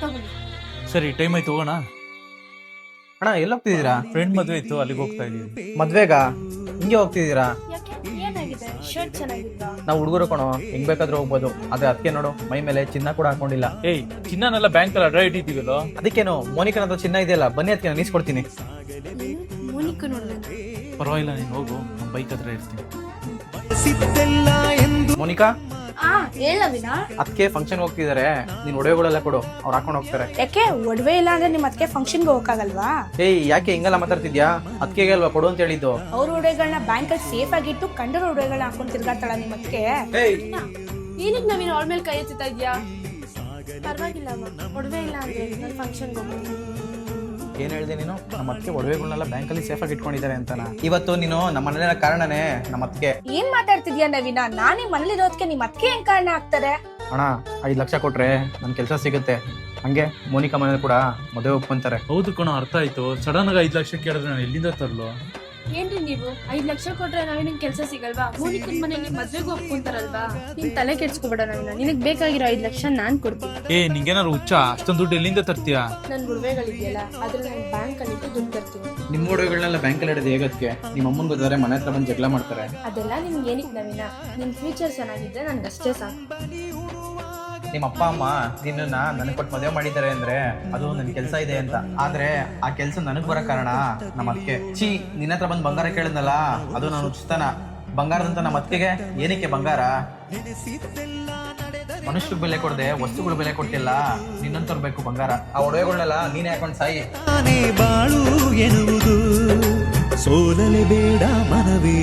ತಗೊಳ್ಳಿ. ಸರಿ, ಟೈಮ್ ಆಯ್ತು, ಹೋಗೋಣ. ಅಣ್ಣ ಎಲ್ಲಿ ಹೋಗ್ತಿದ್ದೀರಾ? ಫ್ರೆಂಡ್ ಮದುವೆ ಇತ್ತು, ಅಲ್ಲಿಗೆ ಹೋಗ್ತಾ ಇದೀವಿ. ಮದ್ವೆಗ ಹಿಂಗೆ ಹೋಗ್ತಿದ್ದೀರಾ? ಯಾಕೆ ಏನಾಗಿದೆ? ಶರ್ಟ್ ಚೆನ್ನಾಗಿಲ್ವಾ? ನಾವು ಹುಡುಗರು ಕಣೋ, ಹೆಂಗ್ ಬೇಕಾದ್ರೂ ಹೋಗ್ಬೋದು. ಆದ್ರೆ ಅದಕ್ಕೆ ನೋಡು, ಮೈ ಮೇಲೆ ಚಿನ್ನ ಕೂಡ ಹಾಕೊಂಡಿಲ್ಲ. ಏಯ್, ಚಿನ್ನನೆಲ್ಲ ಬ್ಯಾಂಕಲ್ಲಿ ಅಡ್ಡ ಇಟ್ಟಿದ್ದೀವಲ್ಲ. ಅದಕ್ಕೇನು ಮೋನಿಕನ ಹತ್ರ ಚಿನ್ನ ಇದೆಯಲ್ಲ, ಬನ್ನಿ ಅದಕ್ಕೆ ನಾನು ಕೊಡ್ತೀನಿ. ಮೋನಿಕ ನೋಡ್ಬೇಕು. ಪರವಾಗಿಲ್ಲ, ನೀನು ಹೋಗು, ನಮ್ಮ ಬೈಕ್ ಹತ್ರ ಇರ್ತೀನಿ. ಮೋನಿಕಾ, ಹೇಳ ವಿನಾ. ಅದಕ್ಕೆ ಫಂಕ್ಷನ್ ಹೋಗ್ತಿದ್ದಾರೆ, ನೀನ್ ಒಡವೆಗಳೆಲ್ಲ ಕೊಡು, ಅವ್ರು ಹಾಕೊಂಡು ಹೋಗ್ತಾರೆ. ಯಾಕೆ ಒಡವೆ ಇಲ್ಲ ಅಂದ್ರೆ ನಿಮ್ ಅದಕ್ಕೆ ಫಂಕ್ಷನ್ಗೆ ಹೋಗಕ್ಕಾಗಲ್ವಾ? ಏಯ್, ಯಾಕೆ ಹಿಂಗೆಲ್ಲ ಮಾತಾಡ್ತಿದ್ಯಾ? ಅದಕ್ಕೆ ಅಲ್ವಾ ಕೊಡು ಅಂತ ಹೇಳಿದ್ದು. ಅವ್ರ ಒಡವೆಗಳನ್ನ ಬ್ಯಾಂಕ್ ಅಲ್ಲಿ ಸೇಫ್ ಆಗಿಟ್ಟು ಕಂಡರ ಒಡವೆಗಳನ್ನ ಹಾಕೊಂಡು ತಿರ್ಗಾಡ್ತಾಳ ನಿಮ್ಮ ಅದಕ್ಕೆ. ಏನಕ್ಕೆ ನಾವಿನ ಅವಳ ಮೇಲೆ ಕೈ ಎತ್ತಾ ಇದ್ಯಾ? ಪರವಾಗಿಲ್ಲ ಒಡವೆ ಇಲ್ಲ ಅಂದ್ರೆ ನಾನು ಫಂಕ್ಷನ್ಗೆ ಹೋಗ್ತೀನಿ. ಏನ್ ಹೇಳ್ದೆ ನೀನು? ನಮ್ಮ ಅತ್ತಿಗೆ ಒಡವೆಗಳನ್ನೆಲ್ಲ ಬ್ಯಾಂಕಲ್ಲಿ ಸೇಫ್ ಆಗಿ ಇಟ್ಕೊಂಡಿದ್ದಾರೆ ಅಂತನಾ? ಇವತ್ತು ನೀನು ನಮ್ಮ ಮನೇಲಿರೋ ಕಾರಣನೇ ನಮ್ಮ ಅತ್ತಿಗೆ. ಏನ್ ಮಾತಾಡ್ತಿದ್ಯಾ ನವೀನ? ನಾನೇ ಮನೇಲಿ ಇರೋದಕ್ಕೆ ನಿಮ್ ಅದಕ್ಕೆ ಹೆಂಗ್ ಕಾರಣ ಆಗ್ತಾರೆ? ಅಣ್ಣ 5 ಲಕ್ಷ ಕೊಟ್ರೆ ನನ್ ಕೆಲಸ ಸಿಗುತ್ತೆ. ಹಂಗೆ ಮೋನಿಕಾ ಮನೇಲಿ ಕೂಡ ಮದುವೆ ಒಪ್ಕೊಂತಾರೆ. ಹೌದು ಕಣೋ, ಅರ್ಥ ಆಯ್ತು. ಸಡನ್ ಆಗಿ 5 ಲಕ್ಷ ಕೇಳಿದ್ರೆ ನಾನು ಎಲ್ಲಿಂದ ತರಲು? ಏನ್ರಿ ನೀವು 5 ಲಕ್ಷ ಕೊಟ್ರೆ ನಾವೇನಿನ್ ಕೆಲಸ ಸಿಗಲ್ವಾ? ಮೋನಿಕನ್ ಮನೇಲಿ ಮದ್ವೆಗೆ ಒಪ್ಕೊಂತಾರಲ್ವಾ? ನೀನ್ ತಲೆ ಕೆಡ್ಸ್ಕೊಬೇಡ ನವೀನ. ನಿನಗ್ ಬೇಕಾಗಿರೋ 5 ಲಕ್ಷ ನಾನ್ ಕೊಡ್ತೀನಿ. ನಿಂಗೇನಾರು ಹುಚ್ಚ? ಅಷ್ಟೊಂದು ದುಡ್ಡು ಎಲ್ಲಿಂದ ತರ್ತೀಯಾ? ನನ್ ಒಡವೆಗಳಿದೆಯಲ್ಲ ಅದ್ರ ನಾನು ಬ್ಯಾಂಕ್ ಅಲ್ಲಿ ಇಟ್ಟು ದುಡ್ಡು ತರ್ತೀನಿ. ನಿಮ್ಮ ಒಡವೆಗಳನ್ನೆಲ್ಲ ಬ್ಯಾಂಕಲ್ಲಿ ಇಡೋದು ಹೇಗಕ್ಕೆ? ನಿಮ್ಮ ಅಮ್ಮನ್ ಗೊತ್ತಾದ್ರೆ ಮನೆ ಹತ್ರ ಬಂದು ಜಗಳ ಮಾಡ್ತಾರೆ. ಅದೆಲ್ಲ ನಿಮ್ಗೆ ಏನಕ್ಕೆ ನವೀನ? ನಿನ್ ಫ್ಯೂಚರ್ ಚೆನ್ನಾಗಿದ್ರೆ ನನ್ಗಷ್ಟೇ ಸಾಕು. ನಿಮ್ಮ ಅಪ್ಪ ಅಮ್ಮ ನಿನ್ನ ನನಗೆ ಕೊಟ್ಟು ಮದುವೆ ಮಾಡಿದ್ದಾರೆ ಅಂದ್ರೆ ಅದು ನನ್ ಕೆಲಸ ಇದೆ ಅಂತ. ಆದ್ರೆ ಆ ಕೆಲಸ ನನಗ್ ಬರೋ ಕಾರಣ ನಮ್ಮ ಅತ್ತಿಗೆ. ನಿನ್ನ ಹತ್ರ ಬಂದು ಬಂಗಾರ ಕೇಳಿದ್ನಲ್ಲ, ಅದು ನಾನು ಉಚಿತನ. ಬಂಗಾರದಂತ ನಮ್ಮ ಅತ್ತಿಗೆ ಏನಕ್ಕೆ ಬಂಗಾರ? ಮನುಷ್ಯರಿಗೆ ಬೆಲೆ ಕೊಡದೆ ವಸ್ತುಗಳು ಬೆಲೆ ಕೊಟ್ಟಿಲ್ಲ. ನಿನ್ನಂತವ್ರು ಬೇಕು ಬಂಗಾರ. ಆ ಒಡವೆಗಳನ್ನೆಲ್ಲ ನೀನೇ ಹಾಕೊಂಡು ಸಾಯಿ. ಬಾಳು ಎನ್ನುವುದು ಸೋಲಲೆ ಬೇಡ ಮನವೇ.